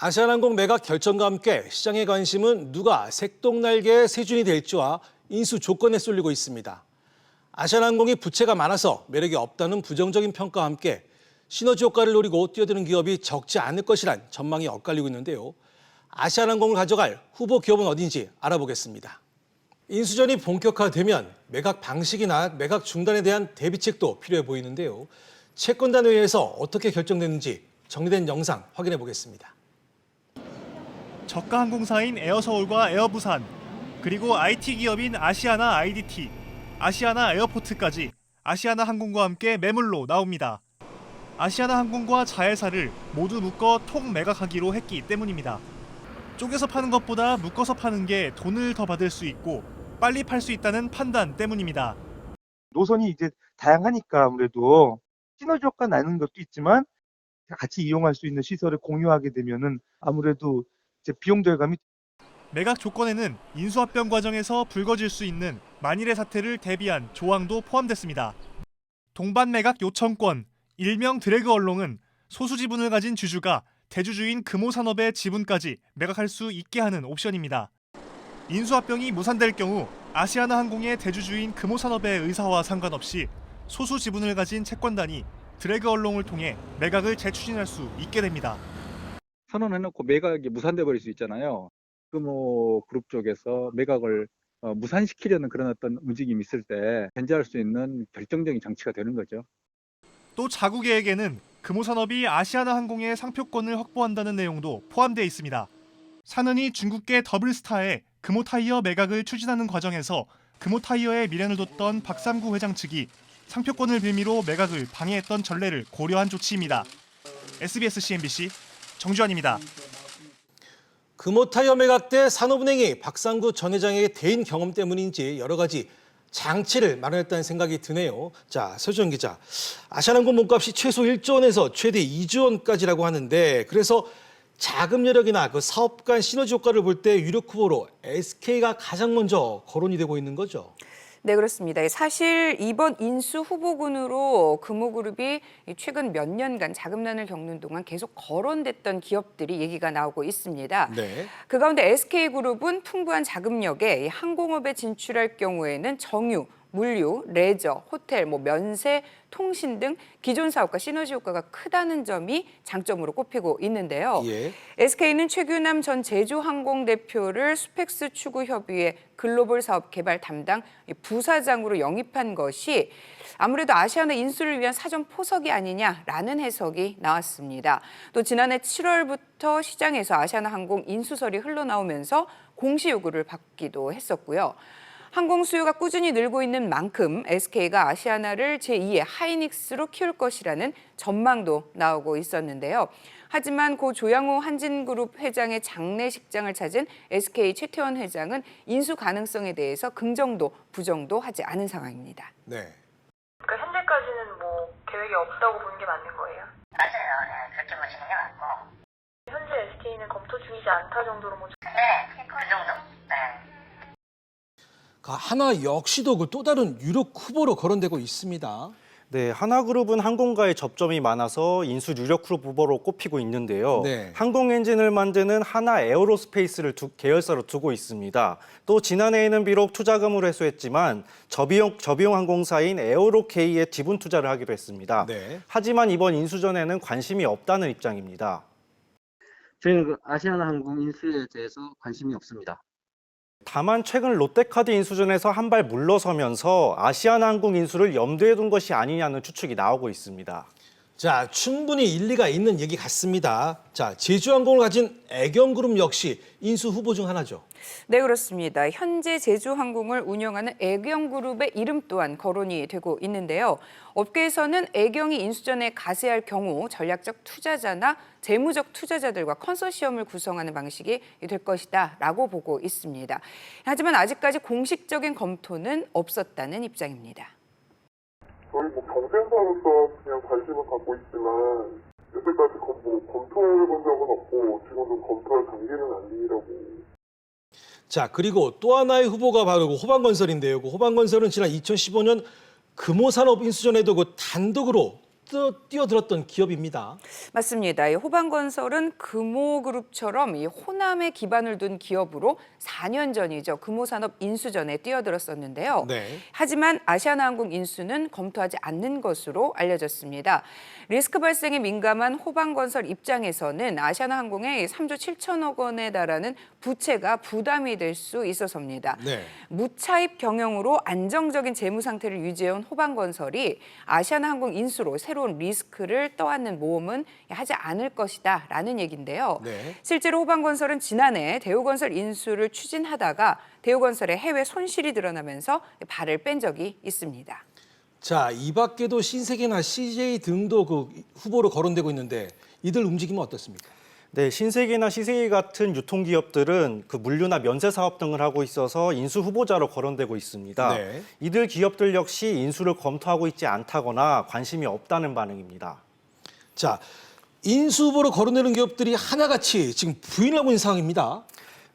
아시아나항공 매각 결정과 함께 시장의 관심은 누가 색동날개의 세준이 될지와 인수 조건에 쏠리고 있습니다. 아시아나항공이 부채가 많아서 매력이 없다는 부정적인 평가와 함께 시너지 효과를 노리고 뛰어드는 기업이 적지 않을 것이란 전망이 엇갈리고 있는데요. 아시아나항공을 가져갈 후보 기업은 어딘지 알아보겠습니다. 인수전이 본격화되면 매각 방식이나 매각 중단에 대한 대비책도 필요해 보이는데요. 채권단 회의에서 어떻게 결정됐는지 정리된 영상 확인해 보겠습니다. 저가 항공사인 에어서울과 에어부산, 그리고 IT 기업인 아시아나 IDT, 아시아나 에어포트까지 아시아나 항공과 함께 매물로 나옵니다. 아시아나 항공과 자회사를 모두 묶어 통 매각하기로 했기 때문입니다. 쪼개서 파는 것보다 묶어서 파는 게 돈을 더 받을 수 있고 빨리 팔 수 있다는 판단 때문입니다. 노선이 이제 다양하니까 아무래도 시너지 효과 나는 것도 있지만 같이 이용할 수 있는 시설을 공유하게 되면은 아무래도 이제 비용 절감이. 매각 조건에는 인수합병 과정에서 불거질 수 있는 만일의 사태를 대비한 조항도 포함됐습니다. 동반 매각 요청권, 일명 드래그 얼롱은 소수 지분을 가진 주주가 대주주인 금호산업의 지분까지 매각할 수 있게 하는 옵션입니다. 인수합병이 무산될 경우 아시아나 항공의 대주주인 금호산업의 의사와 상관없이 소수 지분을 가진 채권단이 드래그 얼롱을 통해 매각을 재추진할 수 있게 됩니다. 선언해놓고 매각이 무산돼 버릴 수 있잖아요. 금호 그룹 쪽에서 매각을 무산시키려는 그런 어떤 움직임이 있을 때 견제할 수 있는 결정적인 장치가 되는 거죠. 또 자구 계획에는 금호산업이 아시아나 항공의 상표권을 확보한다는 내용도 포함되어 있습니다. 산은이 중국계 더블스타의 금호타이어 매각을 추진하는 과정에서 금호타이어의 미련을 뒀던 박삼구 회장 측이 상표권을 빌미로 매각을 방해했던 전례를 고려한 조치입니다. SBS CNBC 정주환입니다. 금호타이어 매각 때 산업은행이 박상구 전 회장의 대인 경험 때문인지 여러 가지 장치를 마련했다는 생각이 드네요. 자, 서주정 기자. 아시아나항공 몸값이 최소 1조 원에서 최대 2조 원까지라고 하는데 그래서 자금 여력이나 그 사업 간 시너지 효과를 볼 때 유력 후보로 SK가 가장 먼저 거론이 되고 있는 거죠. 네, 그렇습니다. 사실 이번 인수 후보군으로 금호그룹이 최근 몇 년간 자금난을 겪는 동안 계속 거론됐던 기업들이 얘기가 나오고 있습니다. 네. 그 가운데 SK그룹은 풍부한 자금력에 항공업에 진출할 경우에는 정유, 물류, 레저, 호텔, 면세, 통신 등 기존 사업과 시너지 효과가 크다는 점이 장점으로 꼽히고 있는데요. 예. SK는 최규남 전 제주항공 대표를 스펙스 추구 협의회 글로벌 사업 개발 담당 부사장으로 영입한 것이 아무래도 아시아나 인수를 위한 사전 포석이 아니냐라는 해석이 나왔습니다. 또 지난해 7월부터 시장에서 아시아나 항공 인수설이 흘러나오면서 공시 요구를 받기도 했었고요. 항공 수요가 꾸준히 늘고 있는 만큼 SK가 아시아나를 제2의 하이닉스로 키울 것이라는 전망도 나오고 있었는데요. 하지만 고 조양호 한진그룹 회장의 장례식장을 찾은 SK 최태원 회장은 인수 가능성에 대해서 긍정도 부정도 하지 않은 상황입니다. 네. 그러니까 현재까지는 계획이 없다고 보는 게 맞는 거예요? 맞아요. 네, 그렇게 보시는 게 맞고. 현재 SK는 검토 중이지 않다 정도로 네, 그 정도. 네. 하나 역시도 그 또 다른 유력 후보로 거론되고 있습니다. 네, 하나그룹은 항공과의 접점이 많아서 인수 유력 후보로 꼽히고 있는데요. 네. 항공 엔진을 만드는 하나 에어로스페이스를 계열사로 두고 있습니다. 또 지난해에는 비록 투자금을 회수했지만 저비용 항공사인 에어로K에 지분 투자를 하기로 했습니다. 네. 하지만 이번 인수전에는 관심이 없다는 입장입니다. 저희는 그 아시아나 항공 인수에 대해서 관심이 없습니다. 다만 최근 롯데카드 인수전에서 한 발 물러서면서 아시아나항공 인수를 염두에 둔 것이 아니냐는 추측이 나오고 있습니다. 자, 충분히 일리가 있는 얘기 같습니다. 자, 제주항공을 가진 애경그룹 역시 인수 후보 중 하나죠. 네, 그렇습니다. 현재 제주항공을 운영하는 애경그룹의 이름 또한 거론이 되고 있는데요. 업계에서는 애경이 인수전에 가세할 경우 전략적 투자자나 재무적 투자자들과 컨소시엄을 구성하는 방식이 될 것이다라고 보고 있습니다. 하지만 아직까지 공식적인 검토는 없었다는 입장입니다. 저희 경쟁사로서 그냥 관심을 갖고 있지만 여태까지 검토해본 적은 없고 지금도 검토할 단계는 아니라고. 자, 그리고 또 하나의 후보가 바로 그 호반건설인데요. 그 호반건설은 지난 2015년 금호산업 인수전에도 그 단독으로 뛰어들었던 기업입니다. 맞습니다. 이 호반건설은 금호그룹처럼 이 호남에 기반을 둔 기업으로 4년 전이죠. 금호산업 인수전에 뛰어들었었는데요. 네. 하지만 아시아나항공 인수는 검토하지 않는 것으로 알려졌습니다. 리스크 발생에 민감한 호반건설 입장에서는 아시아나항공의 3조 7천억 원에 달하는 부채가 부담이 될 수 있어서입니다. 네. 무차입 경영으로 안정적인 재무 상태를 유지해온 호반건설이 아시아나항공 인수로 새로운 리스크를 떠안는 모험은 하지 않을 것이다라는 얘기인데요. 네. 실제로 호반건설은 지난해 대우건설 인수를 추진하다가 대우건설의 해외 손실이 드러나면서 발을 뺀 적이 있습니다. 자, 이 밖에도 신세계나 CJ 등도 그 후보로 거론되고 있는데 이들 움직임은 어떻습니까? 네, 신세계나 CJ 같은 유통기업들은 그 물류나 면세 사업 등을 하고 있어서 인수 후보자로 거론되고 있습니다. 네. 이들 기업들 역시 인수를 검토하고 있지 않다거나 관심이 없다는 반응입니다. 자, 인수 후보로 거론되는 기업들이 하나같이 지금 부인을 하고 있는 상황입니다.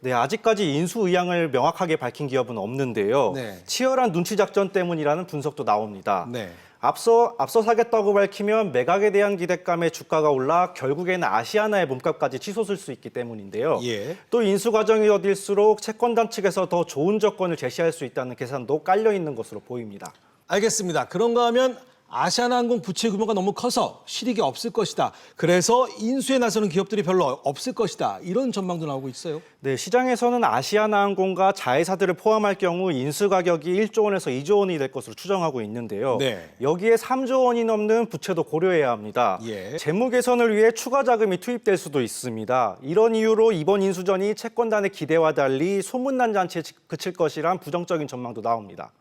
네, 아직까지 인수 의향을 명확하게 밝힌 기업은 없는데요. 네. 치열한 눈치 작전 때문이라는 분석도 나옵니다. 네. 앞서 사겠다고 밝히면 매각에 대한 기대감에 주가가 올라 결국에는 아시아나의 몸값까지 치솟을 수 있기 때문인데요. 예. 또 인수 과정이 더딜수록 채권단 측에서 더 좋은 조건을 제시할 수 있다는 계산도 깔려 있는 것으로 보입니다. 알겠습니다. 그런가 하면 아시아나항공 부채 규모가 너무 커서 실익이 없을 것이다. 그래서 인수에 나서는 기업들이 별로 없을 것이다. 이런 전망도 나오고 있어요. 네, 시장에서는 아시아나항공과 자회사들을 포함할 경우 인수 가격이 1조 원에서 2조 원이 될 것으로 추정하고 있는데요. 네. 여기에 3조 원이 넘는 부채도 고려해야 합니다. 예. 재무 개선을 위해 추가 자금이 투입될 수도 있습니다. 이런 이유로 이번 인수전이 채권단의 기대와 달리 소문난 잔치에 그칠 것이란 부정적인 전망도 나옵니다.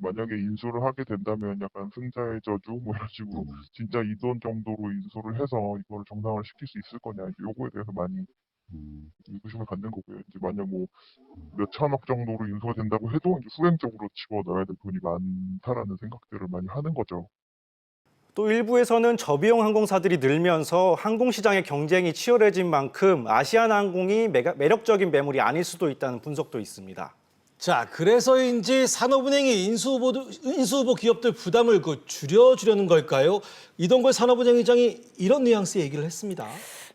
만약에 인수를 하게 된다면 약간 승자의 저주 뭐 이런 식으로 진짜 이 돈 정도로 인수를 해서 이거를 정상화를 시킬 수 있을 거냐 요거에 대해서 많이 의구심을 갖는 거고요. 이제 만약 뭐 몇 천억 정도로 인수가 된다고 해도 이제 수행적으로 집어넣어야 될 돈이 많다라는 생각들을 많이 하는 거죠. 또 일부에서는 저비용 항공사들이 늘면서 항공시장의 경쟁이 치열해진 만큼 아시아나항공이 매력적인 매물이 아닐 수도 있다는 분석도 있습니다. 자, 그래서인지 산업은행이 인수 후보 기업들 부담을 줄여주려는 걸까요? 이동걸 산업은행의장이 이런 뉘앙스의 얘기를 했습니다.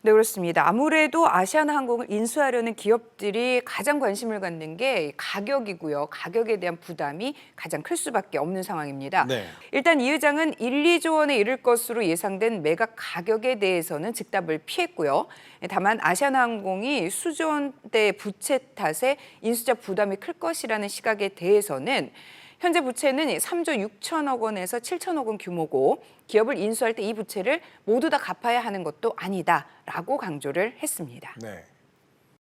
네, 그렇습니다. 아무래도 아시아나항공을 인수하려는 기업들이 가장 관심을 갖는 게 가격이고요. 가격에 대한 부담이 가장 클 수밖에 없는 상황입니다. 네. 일단 이 의장은 1, 2조 원에 이를 것으로 예상된 매각 가격에 대해서는 즉답을 피했고요. 다만 아시아나항공이 수조 원대 부채 탓에 인수자 부담이 클 것이라는 시각에 대해서는 현재 부채는 3조 6천억 원에서 7천억 원 규모고 기업을 인수할 때 이 부채를 모두 다 갚아야 하는 것도 아니다라고 강조를 했습니다. 네.